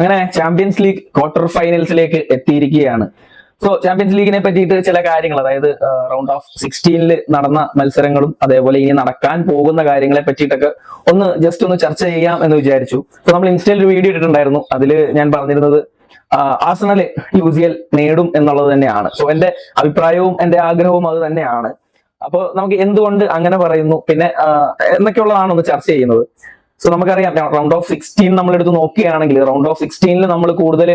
അങ്ങനെ champions league quarter ഫൈനൽസിലേക്ക് എത്തിയിരിക്കുകയാണ്. So champions ലീഗിനെ പറ്റിയിട്ട് ചില കാര്യങ്ങൾ, അതായത് റൗണ്ട് ഓഫ് 16 നടന്ന മത്സരങ്ങളും അതേപോലെ ഇനി നടക്കാൻ പോകുന്ന കാര്യങ്ങളെ പറ്റിയിട്ടൊക്കെ ജസ്റ്റ് ഒന്ന് ചർച്ച ചെയ്യാം എന്ന് വിചാരിച്ചു. സോ നമ്മൾ ഇൻസ്റ്റയിൽ ഒരു വീഡിയോ ഇട്ടിട്ടുണ്ടായിരുന്നു. അതിൽ ഞാൻ പറഞ്ഞിരുന്നത് ആഴ്സണൽ UCL നേടും എന്നുള്ളത് തന്നെയാണ്. സോ എന്റെ അഭിപ്രായവും എന്റെ ആഗ്രഹവും അത് തന്നെയാണ്. അപ്പോൾ നമുക്ക് എന്തുകൊണ്ട് അങ്ങനെ പറയുന്നു, പിന്നെ എന്നൊക്കെയുള്ളതാണ് ഒന്ന് ചർച്ച ചെയ്യുന്നത്. സോ നമുക്കറിയാം റൗണ്ട് ഓഫ് 16 നമ്മൾ എടുത്ത് നോക്കുകയാണെങ്കിൽ റൗണ്ട് ഓഫ് 16 നമ്മൾ കൂടുതൽ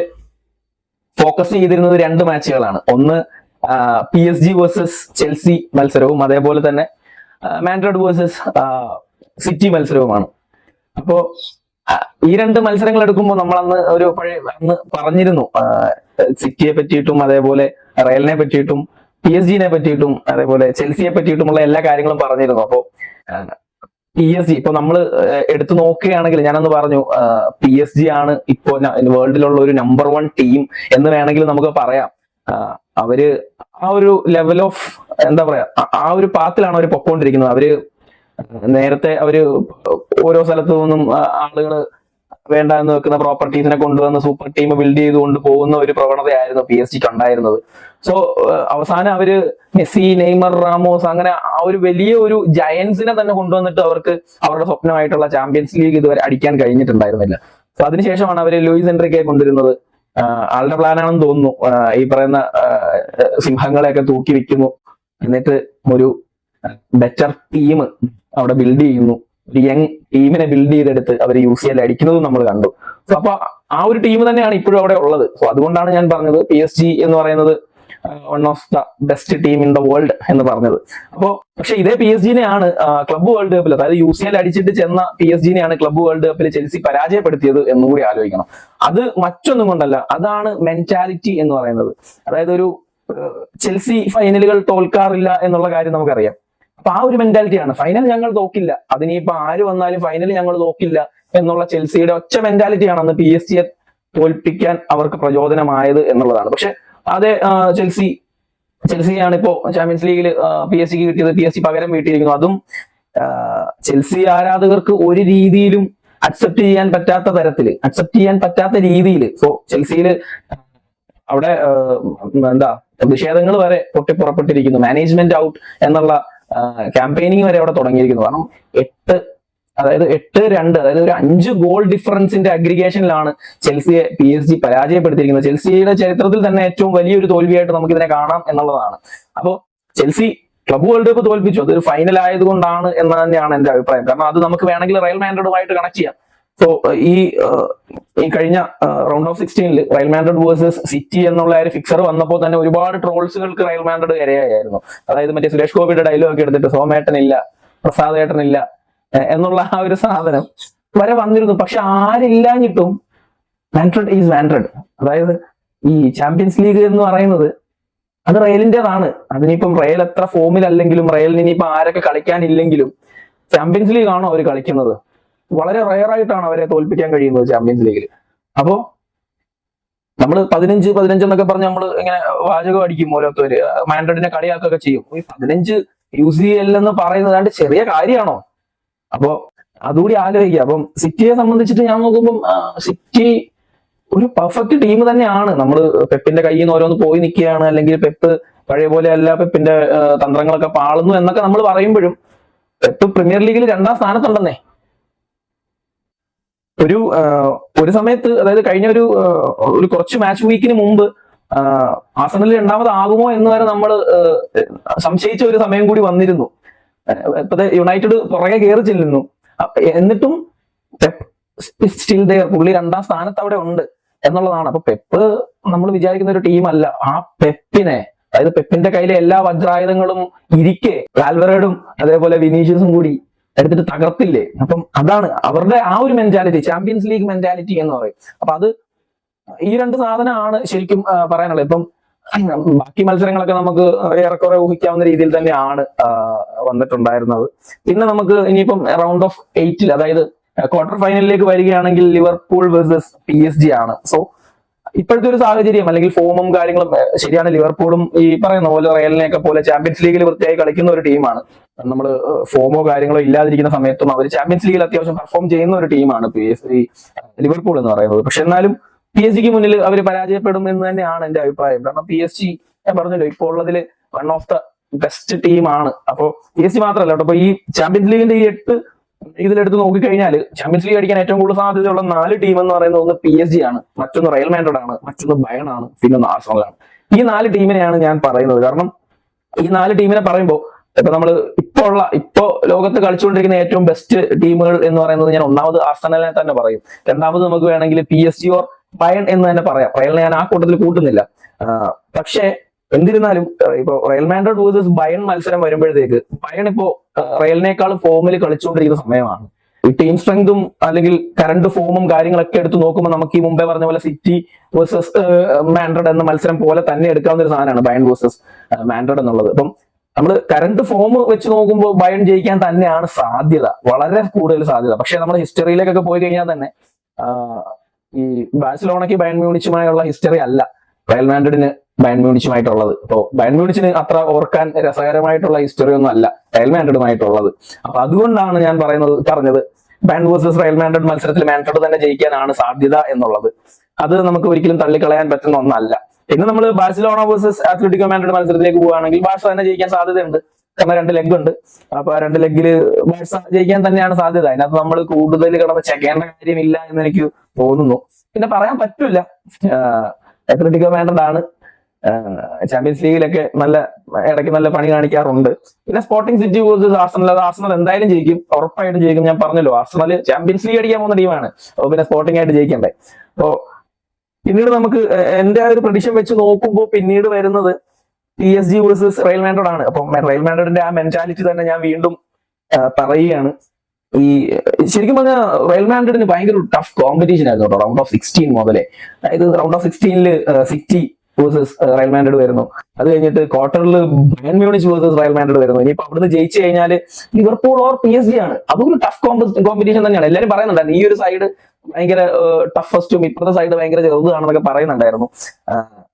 ഫോക്കസ് ചെയ്തിരുന്നത് 2 മാച്ചുകളാണ്. ഒന്ന് PSG വേഴ്സസ് ചെൽസി മത്സരവും അതേപോലെ തന്നെ മാൻഡ്രിഡ് വേഴ്സസ് സിറ്റി മത്സരവുമാണ്. അപ്പോ ഈ 2 മത്സരങ്ങൾ എടുക്കുമ്പോൾ നമ്മൾ അന്ന് പറഞ്ഞിരുന്നു സിറ്റിയെ പറ്റിയിട്ടും അതേപോലെ റയലിനെ പറ്റിയിട്ടും PSG പറ്റിയിട്ടും അതേപോലെ ചെൽസിയെ പറ്റിയിട്ടുമുള്ള എല്ലാ കാര്യങ്ങളും പറഞ്ഞിരുന്നു. അപ്പോ PSG ഇപ്പൊ നമ്മൾ എടുത്തു നോക്കുകയാണെങ്കിൽ ഞാനന്ന് പറഞ്ഞു PSG ആണ് ഇപ്പോ വേൾഡിലുള്ള ഒരു നമ്പർ 1 ടീം എന്ന് വേണമെങ്കിൽ നമുക്ക് പറയാം. അവര് ആ ഒരു ലെവൽ ഓഫ് എന്താ പറയാ ആ ഒരു പാത്തിലാണ് അവർ പൊക്കോണ്ടിരിക്കുന്നത്. അവര് നേരത്തെ ഓരോ സ്ഥലത്തു നിന്നും ആളുകൾ വേണ്ട എന്ന് വെക്കുന്ന പ്രോപ്പർട്ടീസിനെ കൊണ്ടുവന്ന് സൂപ്പർ ടീം ബിൽഡ് ചെയ്തുകൊണ്ട് പോകുന്ന ഒരു പ്രവണതയായിരുന്നു PSG ഉണ്ടായിരുന്നത്. സോ അവസാനം അവര് മെസ്സി, നെയ്മർ, റാമോസ് അങ്ങനെ ആ ഒരു വലിയ ഒരു ജയൻസിനെ തന്നെ കൊണ്ടുവന്നിട്ട് അവർക്ക് അവരുടെ സ്വപ്നമായിട്ടുള്ള ചാമ്പ്യൻസ് ലീഗ് ഇതുവരെ അടിക്കാൻ കഴിഞ്ഞിട്ടുണ്ടായിരുന്നില്ല. സോ അതിനുശേഷമാണ് അവര് ലൂയിസ് എൻറിക്കെ കൊണ്ടുവരുന്നത്. ആളുടെ പ്ലാനാണെന്ന് തോന്നുന്നു. ഈ പറയുന്ന സിംഹങ്ങളെയൊക്കെ തൂക്കി വെക്കുന്നു, എന്നിട്ട് ഒരു ബെറ്റർ ടീം അവിടെ ബിൽഡ് ചെയ്യുന്നു. ഒരു യങ് ടീമിനെ ബിൽഡ് ചെയ്തെടുത്ത് അവർ UCL അടിക്കുന്നതും നമ്മൾ കണ്ടു. സോ അപ്പൊ ആ ഒരു ടീം തന്നെയാണ് ഇപ്പോഴും അവിടെ ഉള്ളത്. സോ അതുകൊണ്ടാണ് ഞാൻ പറഞ്ഞത് PSG എന്ന് പറയുന്നത് one of the best team in the world എന്ന് പറഞ്ഞത്. പക്ഷെ ഇതേ PSG-നെയാണ് ക്ലബ്ബ് വേൾഡ് കപ്പിൽ, അതായത് UCL അടിച്ചിട്ട് ചെന്ന PSG-നെയാണ് ക്ലബ്ബ് വേൾഡ് കപ്പിൽ ചെൽസി പരാജയപ്പെടുത്തിയത് എന്നുകൂടി ആലോചിക്കണം. അത് മറ്റൊന്നും കൊണ്ടല്ല, അതാണ് മെന്റാലിറ്റി എന്ന് പറയുന്നത്. അതായത് ഒരു ചെൽസി ഫൈനലുകൾ തോൽക്കാറില്ല എന്നുള്ള കാര്യം നമുക്കറിയാം. അപ്പൊ ആ ഒരു മെന്റാലിറ്റിയാണ്, ഫൈനൽ ഞങ്ങൾ തോക്കില്ല, അതിനിപ്പോ ആര് വന്നാലും ഫൈനൽ ഞങ്ങൾ തോക്കില്ല എന്നുള്ള ചെൽസിയുടെ ഒറ്റ മെന്റാലിറ്റിയാണ് അന്ന് PSG-യെ തോൽപ്പിക്കാൻ അവർക്ക് പ്രചോദനമായത് എന്നുള്ളതാണ്. പക്ഷെ അതേ ചെൽസിയാണ് ഇപ്പോ ചാമ്പ്യൻസ് ലീഗിൽ PSG-ക്ക് കിട്ടിയത്. PSG പകരം വീട്ടിയിരിക്കുന്നു. അതും ചെൽസി ആരാധകർക്ക് ഒരു രീതിയിലും അക്സെപ്റ്റ് ചെയ്യാൻ പറ്റാത്ത രീതിയിൽ. സോ ചെൽസിയിൽ അവിടെ പ്രതിഷേധങ്ങൾ വരെ പൊട്ടിപ്പുറപ്പെട്ടിരിക്കുന്നു. മാനേജ്മെന്റ് ഔട്ട് എന്നുള്ള ക്യാമ്പയിനിങ് വരെ അവിടെ തുടങ്ങിയിരിക്കുന്നു. കാരണം 8-2 അതായത് ഒരു 5 ഗോൾ ഡിഫറൻസിന്റെ അഗ്രിഗേഷനിലാണ് ചെൽസിയെ PSG പരാജയപ്പെടുത്തിയിരിക്കുന്നത്. ചെൽസിയുടെ ചരിത്രത്തിൽ തന്നെ ഏറ്റവും വലിയൊരു തോൽവിയായിട്ട് നമുക്ക് ഇതിനെ കാണാം എന്നുള്ളതാണ്. അപ്പോ ചെൽസി ക്ലബ്ബ് വേൾഡ് കപ്പ് തോൽപ്പിച്ചു, അതൊരു ഫൈനൽ ആയതുകൊണ്ടാണ് എന്ന് തന്നെയാണ് എന്റെ അഭിപ്രായം. കാരണം അത് നമുക്ക് വേണമെങ്കിൽ റയൽ മാഡ്രിഡുമായിട്ട് കണക്ട് ചെയ്യാം. സോ ഈ കഴിഞ്ഞ round of 16 Real Madrid versus city എന്നുള്ള ഒരു ഫിക്സർ വന്നപ്പോൾ തന്നെ ഒരുപാട് ട്രോൾസുകൾക്ക് റയൽ മാഡ്രിഡ് ഇരയായിരുന്നു. അതായത് മറ്റേ സുരേഷ് ഗോപിയുടെ ഡയലോഗ് എടുത്തിട്ട് സോമേട്ടനില്ല, പ്രസാദ് ഏട്ടനില്ല എന്നുള്ള ആ ഒരു സാധനം വരെ വന്നിരുന്നു. പക്ഷെ ആരില്ലാഞ്ഞിട്ടും മാഡ്രിഡ് ഈസ് മാഡ്രിഡ്. അതായത് ഈ ചാമ്പ്യൻസ് ലീഗ് എന്ന് പറയുന്നത് അത് റയലിന്റേതാണ്. അതിനിപ്പം റയൽ എത്ര ഫോമിലല്ലെങ്കിലും റയലിന് ഇനിയിപ്പോ ആരൊക്കെ കളിക്കാനില്ലെങ്കിലും ചാമ്പ്യൻസ് ലീഗ് ആണോ അവർ കളിക്കുന്നത്. വളരെ റയറായിട്ടാണ് അവരെ തോൽപ്പിക്കാൻ കഴിയുന്നത് ചാമ്പ്യൻസ് ലീഗിൽ. അപ്പോ നമ്മൾ 15 എന്നൊക്കെ പറഞ്ഞ് നമ്മൾ ഇങ്ങനെ വാചകം അടിക്കും, ഓരോരുത്തര് മാൻഡ്രിഡിനെ കളിയാക്കൊക്കെ ചെയ്യും. ഈ 15 UCL എന്ന് പറയുന്നത് ചെറിയ കാര്യമാണോ? അപ്പോ അതുകൂടി ആലോചിക്കുക. അപ്പം സിറ്റിയെ സംബന്ധിച്ചിട്ട് ഞാൻ നോക്കുമ്പോൾ സിറ്റി ഒരു പെർഫെക്റ്റ് ടീം തന്നെയാണ്. നമ്മൾ പെപ്പിന്റെ കയ്യിൽ നിന്ന് ഓരോന്ന് പോയി നിൽക്കുകയാണ്, അല്ലെങ്കിൽ പെപ്പ് പഴയ പോലെ അല്ല, പെപ്പിന്റെ തന്ത്രങ്ങളൊക്കെ പാളുന്നു എന്നൊക്കെ നമ്മൾ പറയുമ്പോഴും പെപ്പ് പ്രീമിയർ ലീഗിൽ 2ാം സ്ഥാനത്തുണ്ടെന്നേ. ഒരു സമയത്ത്, അതായത് കഴിഞ്ഞ ഒരു കുറച്ച് മാച്ച് വീക്കിന് മുമ്പ് ആഴ്സണൽ 2ാമതാകുമോ എന്ന് വരെ നമ്മൾ സംശയിച്ച ഒരു സമയം കൂടി വന്നിരുന്നു. ഇപ്പത്തെ യുണൈറ്റഡ് പുറകെ കയറി ചെല്ലുന്നു, എന്നിട്ടും സ്റ്റിൽ ദെയർ, പുള്ളി 2ാം സ്ഥാനത്ത് അവിടെ ഉണ്ട് എന്നുള്ളതാണ്. അപ്പൊ പെപ്പ് നമ്മൾ വിചാരിക്കുന്ന ഒരു ടീമല്ല. ആ പെപ്പിനെ, അതായത് പെപ്പിന്റെ കയ്യിലെ എല്ലാ വജ്രായുധങ്ങളും ഇരിക്കെ വാൽവറേഡും അതേപോലെ വിനീഷ്യസും കൂടി എടുത്തിട്ട് തകർത്തില്ലേ. അപ്പം അതാണ് അവരുടെ ആ ഒരു മെന്റാലിറ്റി, ചാമ്പ്യൻസ് ലീഗ് മെന്റാലിറ്റി എന്ന് പറയും. അപ്പൊ അത് ഈ 2 സാധനമാണ് ശരിക്കും പറയാനുള്ളത്. ഇപ്പം ബാക്കി മത്സരങ്ങളൊക്കെ നമുക്ക് ഏറെക്കുറെ ഊഹിക്കാവുന്ന രീതിയിൽ തന്നെയാണ് വന്നിട്ടുണ്ടായിരുന്നത്. പിന്നെ നമുക്ക് ഇനിയിപ്പം റൗണ്ട് ഓഫ് 8 അതായത് ക്വാർട്ടർ ഫൈനലിലേക്ക് വരികയാണെങ്കിൽ ലിവർപൂൾ വേഴ്സസ് PSG ആണ്. സോ ഇപ്പോഴത്തെ ഒരു സാഹചര്യം അല്ലെങ്കിൽ ഫോമും കാര്യങ്ങളും ശരിയാണ്. ലിവർപൂളും ഈ പറയുന്ന പോലെ റയലിനെയൊക്കെ പോലെ ചാമ്പ്യൻസ് ലീഗിൽ വൃത്തിയായി കളിക്കുന്ന ഒരു ടീമാണ്. നമ്മൾ ഫോമോ കാര്യങ്ങളോ ഇല്ലാതിരിക്കുന്ന സമയത്തും അവർ ചാമ്പ്യൻസ് ലീഗിൽ അത്യാവശ്യം പെർഫോം ചെയ്യുന്ന ഒരു ടീമാണ് ലിവർപൂൾ എന്ന് പറയുന്നത്. പക്ഷെ എന്നാലും PSG മുന്നിൽ അവർ പരാജയപ്പെടും എന്ന് തന്നെയാണ് എന്റെ അഭിപ്രായം. കാരണം PSG ഞാൻ പറഞ്ഞല്ലോ ഇപ്പോൾ ഉള്ളതിൽ വൺ ഓഫ് ദ ബെസ്റ്റ് ടീമാണ്. അപ്പോ PSG മാത്രമല്ല കേട്ടോ, ഇപ്പൊ ഈ ചാമ്പ്യൻസ് ലീഗിന്റെ ഈ 8 ഇതിലെടുത്ത് നോക്കിക്കഴിഞ്ഞാൽ ചാമ്പ്യൻസ് ലീഗ് അടിക്കാൻ ഏറ്റവും കൂടുതൽ സാധ്യതയുള്ള 4 ടീം എന്ന് പറയുന്നത് ഒന്ന് PSG ആണ്, മറ്റൊന്ന് റയൽ മാഡ്രിഡ് ആണ്, മറ്റൊന്ന് ബയൺ ആണ്, പിന്നെ ഒന്ന് ആർസണലാണ്. ഈ 4 ടീമിനെയാണ് ഞാൻ പറയുന്നത്. കാരണം ഈ 4 ടീമിനെ പറയുമ്പോൾ ഇപ്പൊ നമ്മൾ ഇപ്പോ ലോകത്ത് കളിച്ചുകൊണ്ടിരിക്കുന്ന ഏറ്റവും ബെസ്റ്റ് ടീമുകൾ എന്ന് പറയുന്നത് ഞാൻ ഒന്നാമത് ആർസണലിനെ തന്നെ പറയും. രണ്ടാമത് നമുക്ക് വേണമെങ്കിൽ PSG ഓർ ബയൺ എന്ന് തന്നെ പറയാം. റയലിനെ ഞാൻ ആ കൂട്ടത്തിൽ കൂട്ടുന്നില്ല. പക്ഷേ എന്നിരുന്നാലും ഇപ്പൊ റയൽ മാഡ്രിഡ് വേഴ്സസ് ബയൺ മത്സരം വരുമ്പോഴത്തേക്ക് ബയൺ ഇപ്പോ റയലിനേക്കാൾ ഫോമിൽ കളിച്ചുകൊണ്ടിരിക്കുന്ന സമയമാണ്. ഈ ടീം സ്ട്രെങ്തും അല്ലെങ്കിൽ കറണ്ട് ഫോമും കാര്യങ്ങളൊക്കെ എടുത്ത് നോക്കുമ്പോൾ നമുക്ക് ഈ മുമ്പേ പറഞ്ഞ പോലെ സിറ്റി വേഴ്സസ് മാഡ്രിഡ് എന്ന മത്സരം പോലെ തന്നെ എടുക്കാവുന്ന ഒരു സാധനമാണ് ബയൺ വേഴ്സസ് മാഡ്രിഡ് എന്നുള്ളത്. അപ്പം നമ്മൾ കറണ്ട് ഫോം വെച്ച് നോക്കുമ്പോൾ ബയൺ ജയിക്കാൻ തന്നെയാണ് സാധ്യത, വളരെ കൂടുതൽ സാധ്യത. പക്ഷെ നമ്മൾ ഹിസ്റ്ററിയിലേക്കൊക്കെ പോയി കഴിഞ്ഞാൽ തന്നെ ഈ ബാഴ്സലോണയ്ക്ക് ബയൺ മ്യൂണിച്ചുമായുള്ള ഹിസ്റ്ററി അല്ല റയൽ മാഡ്രിഡിന് ബയൺ മ്യൂണിച്ചുമായിട്ടുള്ളത്. അപ്പോൾ ബയൺ മ്യൂണിച്ചിന് അത്ര ഓർക്കാൻ രസകരമായിട്ടുള്ള ഹിസ്റ്ററി ഒന്നും അല്ല റയൽ മാഡ്രിഡുമായിട്ടുള്ളത്. അപ്പൊ അതുകൊണ്ടാണ് ഞാൻ പറഞ്ഞത് ബയൺ വേഴ്സസ് റയൽ മാഡ്രിഡ് മത്സരത്തിൽ മാഡ്രിഡ് തന്നെ ജയിക്കാനാണ് സാധ്യത എന്നുള്ളത്. അത് നമുക്ക് ഒരിക്കലും തള്ളിക്കളയാൻ പറ്റുന്ന ഒന്നല്ല. പിന്നെ നമ്മൾ ബാഴ്സലോണ വേഴ്സസ് അത്ലറ്റിക്കോ മാഡ്രിഡ് മത്സരത്തിലേക്ക് പോവുകയാണെങ്കിൽ ബാഴ്സ തന്നെ ജയിക്കാൻ സാധ്യതയുണ്ട്. കാരണം 2 ലെഗ് ഉണ്ട്. അപ്പൊ 2 ലെഗിൽ ബാഴ്സ ജയിക്കാൻ തന്നെയാണ് സാധ്യത. അതിനകത്ത് നമ്മൾ കൂടുതൽ കിടന്ന് ചെക്കേണ്ട കാര്യമില്ല എന്ന് എനിക്ക് തോന്നുന്നു. പിന്നെ പറയാൻ പറ്റില്ല, അത്ലറ്റിക്കോ മാഡ്രിഡ് ആണ് ചാമ്പ്യൻസ് ലീഗിലൊക്കെ ഇടയ്ക്ക് നല്ല പണി കാണിക്കാറുണ്ട്. പിന്നെ സ്പോർട്ടിംഗ് സിറ്റി വേഴ്സസ് ആർസണൽ, അത് ആർസണൽ എന്തായാലും ജയിക്കും, ഉറപ്പായിട്ടും ജയിക്കും. ഞാൻ പറഞ്ഞല്ലോ ആർസണൽ ചാമ്പ്യൻസ് ലീഗ് അടിക്കാൻ പോകുന്ന ടീമാണ്. അപ്പോൾ പിന്നെ സ്പോർട്ടിംഗ് ആയിട്ട് ജയിക്കണ്ടേ. അപ്പോ പിന്നീട് നമുക്ക് എന്റെ ആ ഒരു പ്രഡിക്ഷൻ വെച്ച് നോക്കുമ്പോൾ പിന്നീട് വരുന്നത് PSG വേഴ്സസ് റയൽ മാഡ്രിഡ് ആണ്. അപ്പം റയൽ മാഡ്രിഡിന്റെ ആ മെന്റാലിറ്റി തന്നെ ഞാൻ വീണ്ടും പറയുകയാണ്. ഈ ശരിക്കും പറഞ്ഞാൽ റയൽ മാഡ്രിഡിന് ഭയങ്കര ടഫ് കോമ്പറ്റീഷൻ ആയിരുന്നു കേട്ടോ റൗണ്ട് ഓഫ് 16 മുതലേ. അതായത് round of 16 city versus Real Madrid വരുന്നു. അത് കഴിഞ്ഞിട്ട് ക്വാർട്ടറിൽ Bayern Munich versus Real Madrid വരുന്നു. ഇനിയിപ്പോ അവിടുന്ന് ജയിച്ചു കഴിഞ്ഞാൽ ലിവർപൂൾ ഓർ PSG ആണ്. അതൊരു ടഫ് കോമ്പറ്റീഷൻ തന്നെയാണ്. എല്ലാവരും പറയുന്നുണ്ടായിരുന്നു ഈ ഒരു സൈഡ് ഭയങ്കര ടഫസ്റ്റും ഇപ്പുറത്തെ സൈഡ് ഭയങ്കര ചെറുതാണെന്നൊക്കെ പറയുന്നുണ്ടായിരുന്നു.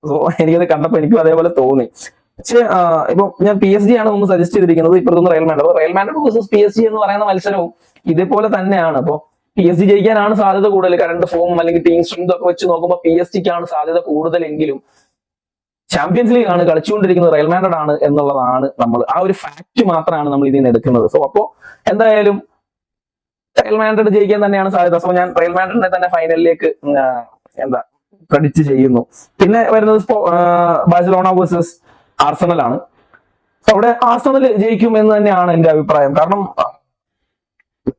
സോ എനിക്കത് കണ്ടപ്പോൾ എനിക്കും അതേപോലെ തോന്നി. പക്ഷെ ഇപ്പൊ ഞാൻ PSG ആണ് ഒന്ന് സജസ്റ്റ് ചെയ്തിരിക്കുന്നത്, ഇപ്പുറത്തൊന്ന് റയൽ മാഡ്രിഡ് വേഴ്സസ് PSG എന്ന് പറയുന്ന മത്സരവും ഇതേപോലെ തന്നെയാണ്. അപ്പൊ PSG ജയിക്കാനാണ് സാധ്യത കൂടുതൽ. കറണ്ട് ഫോം അല്ലെങ്കിൽ ടീം സ്ട്രെങ്ത് ഒക്കെ വെച്ച് നോക്കുമ്പോൾ PSG-ക്കാണ് സാധ്യത കൂടുതലെങ്കിലും ചാമ്പ്യൻസ് ലീഗ് ആണ് കളിച്ചുകൊണ്ടിരിക്കുന്നത് റയൽ മാഡ്രിഡ് ആണ് എന്നുള്ളതാണ് നമ്മൾ ആ ഒരു ഫാക്ട് മാത്രമാണ് നമ്മൾ ഇതിൽ നിന്ന് എടുക്കുന്നത്. സോ അപ്പോ എന്തായാലും റയൽ മാഡ്രിഡ് ജയിക്കാൻ തന്നെയാണ് സാധ്യത. സോ ഞാൻ റയൽ മാഡ്രിഡിനെ തന്നെ ഫൈനലിലേക്ക് പ്രഡിക്റ്റ് ചെയ്യുന്നു. പിന്നെ വരുന്നത് ബാഴ്സലോണ വേഴ്സസ് ആർസണൽ ആണ്. അവിടെ ആർസണൽ ജയിക്കും എന്ന് തന്നെയാണ് എന്റെ അഭിപ്രായം. കാരണം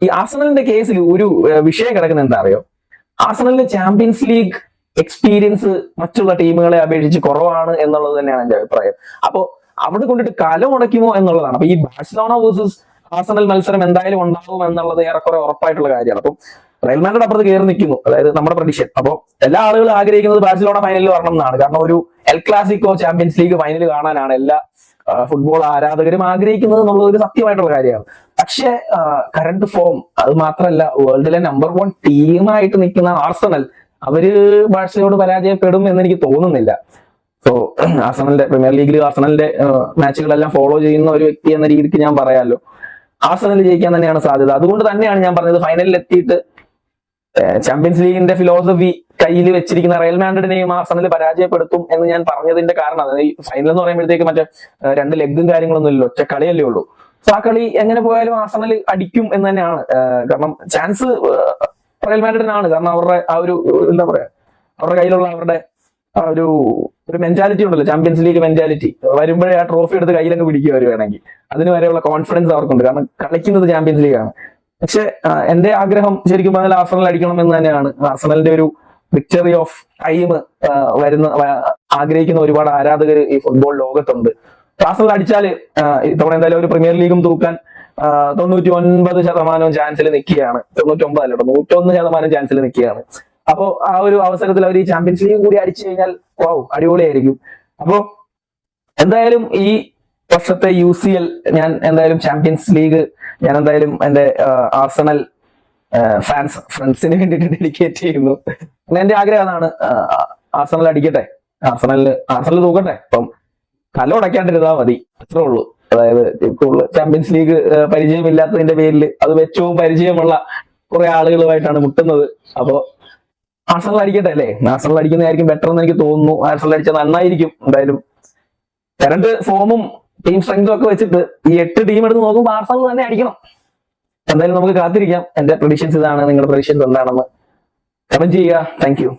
ഈ ആർസണലിന്റെ കേസിൽ ഒരു വിഷയം കിടക്കുന്നത് എന്താ അറിയോ, ആർസണലിന് ചാമ്പ്യൻസ് ലീഗ് എക്സ്പീരിയൻസ് മറ്റുള്ള ടീമുകളെ അപേക്ഷിച്ച് കുറവാണ് എന്നുള്ളത് തന്നെയാണ് എന്റെ അഭിപ്രായം. അപ്പോ അവിടെ കൊണ്ടിട്ട് കലമുടയ്ക്കുമോ എന്നുള്ളതാണ്. അപ്പൊ ഈ ബാഴ്സലോണ വേഴ്സസ് ആർസണൽ മത്സരം എന്തായാലും ഉണ്ടാവും എന്നുള്ളത് ഏറെക്കുറെ ഉറപ്പായിട്ടുള്ള കാര്യമാണ്. അപ്പം റയൽ മാഡ്രിഡ് അപ്പുറത്ത് കയറി നിൽക്കുന്നു, അതായത് നമ്മുടെ പ്രഡിക്ഷൻ. അപ്പോൾ എല്ലാ ആളുകളും ആഗ്രഹിക്കുന്നത് ബാഴ്സലോണ ഫൈനലിൽ വരണം എന്നാണ്. കാരണം ഒരു El Clasico champions league final കാണാനാണ് എല്ലാ ഫുട്ബോൾ ആരാധകരും ആഗ്രഹിക്കുന്നത് എന്നുള്ളത് ഒരു സത്യമായിട്ടുള്ള കാര്യമാണ്. പക്ഷെ കറണ്ട് ഫോം, അത് മാത്രമല്ല വേൾഡിലെ നമ്പർ 1 ടീമായിട്ട് നിൽക്കുന്ന ആർസണൽ, അവര് ബാഴ്സയോട് പരാജയപ്പെടും എന്ന് എനിക്ക് തോന്നുന്നില്ല. സോ ആർസണലിന്റെ പ്രീമിയർ ലീഗിൽ ആർസണലിന്റെ മാച്ചുകളെല്ലാം ഫോളോ ചെയ്യുന്ന ഒരു വ്യക്തി എന്ന രീതിക്ക് ഞാൻ പറയാമല്ലോ, ആർസണൽ ജയിക്കാൻ തന്നെയാണ് സാധ്യത. അതുകൊണ്ട് തന്നെയാണ് ഞാൻ പറഞ്ഞത് ഫൈനലിൽ എത്തിയിട്ട് ചാമ്പ്യൻസ് ലീഗിന്റെ ഫിലോസഫി കയ്യിൽ വെച്ചിരിക്കുന്ന റയൽ മാഡ്രിഡിനെയും ആർസണൽ പരാജയപ്പെടുത്തും എന്ന് ഞാൻ പറഞ്ഞതിന്റെ കാരണം അതായത് ഈ ഫൈനൽ എന്ന് പറയുമ്പോഴത്തേക്ക് മറ്റേ 2 ലെഗും കാര്യങ്ങളൊന്നും ഇല്ലല്ലോ, ഒറ്റ കളിയല്ലേ ഉള്ളൂ. സോ ആ കളി എങ്ങനെ പോയാലും ആർസണൽ അടിക്കും എന്ന് തന്നെയാണ്. കാരണം ചാൻസ് റയൽ മാഡ്രിഡിനാണ്. കാരണം അവരുടെ ആ ഒരു എന്താ പറയാ, അവരുടെ കയ്യിലുള്ള അവരുടെ ആ ഒരു മെന്റാലിറ്റി ഉണ്ടല്ലോ, ചാമ്പ്യൻസ് ലീഗ് മെന്റാലിറ്റി. വരുമ്പോഴേ ആ ട്രോഫി എടുത്ത് കയ്യിലങ്ങ് പിടിക്കുക അവർ വേണമെങ്കിൽ. അതിന് വരെയുള്ള കോൺഫിഡൻസ് അവർക്കുണ്ട്, കാരണം കളിക്കുന്നത് ചാമ്പ്യൻസ് ലീഗാണ്. പക്ഷെ എന്റെ ആഗ്രഹം ശരിക്കും പറഞ്ഞാൽ ആർസണൽ അടിക്കണം എന്ന് തന്നെയാണ്. ആർസണലിന്റെ ഒരു വിക്ടറി ഓഫ് ടൈം ആഗ്രഹിക്കുന്ന ഒരുപാട് ആരാധകർ ഈ ഫുട്ബോൾ ലോകത്തുണ്ട്. ആർസണൽ അടിച്ചാൽ ഇത്തവണ എന്തായാലും ഒരു പ്രീമിയർ ലീഗും തൂക്കാൻ 99% ചാൻസിൽ നിൽക്കുകയാണ്. 99 അല്ല, 101% ചാൻസിൽ നിൽക്കുകയാണ്. അപ്പോ ആ ഒരു അവസരത്തിൽ അവർ ഈ ചാമ്പ്യൻസ് ലീഗ് കൂടി അടിച്ചു കഴിഞ്ഞാൽ അടിപൊളിയായിരിക്കും. അപ്പോ എന്തായാലും ഈ വർഷത്തെ UCL ഞാൻ എന്തായാലും ചാമ്പ്യൻസ് ലീഗ് ഞാൻ എന്തായാലും എന്റെ ആർസണൽ ഫ്രണ്ട്സിന് വേണ്ടിയിട്ട് ഡെഡിക്കേറ്റ് ചെയ്യുന്നു. എന്റെ ആഗ്രഹം അതാണ്, ആർസണൽ അടിക്കട്ടെ, ആർസണൽ തൂക്കട്ടെ. അപ്പം കല ഉടയ്ക്കാണ്ടിരുന്നാ മതി, അത്രേ ഉള്ളൂ. അതായത് ഇപ്പോൾ ചാമ്പ്യൻസ് ലീഗ് പരിചയമില്ലാത്തതിന്റെ പേരിൽ അത് വെച്ചവും പരിചയമുള്ള കുറെ ആളുകളുമായിട്ടാണ് മുട്ടുന്നത്. അപ്പോ ആഴ്സണൽ അടിക്കട്ടെ അല്ലേ? ആഴ്സണൽ അടിക്കുന്നതായിരിക്കും ബെറ്റർ എന്ന് എനിക്ക് തോന്നുന്നു. ആഴ്സണൽ അടിച്ചാൽ നന്നായിരിക്കും. എന്തായാലും കറണ്ട് ഫോമും ടീം സ്ട്രെങ്തും ഒക്കെ വെച്ചിട്ട് ഈ 8 ടീം എടുത്ത് നോക്കുമ്പോൾ ആഴ്സണൽ തന്നെ അടിക്കണം. എന്തായാലും നമുക്ക് കാത്തിരിക്കാം. എന്റെ പ്രഡിക്ഷൻസ് ഇതാണ്. നിങ്ങളുടെ പ്രഡിക്ഷൻസ് എന്താണെന്ന് കമന്റ് ചെയ്യുക. Thank you.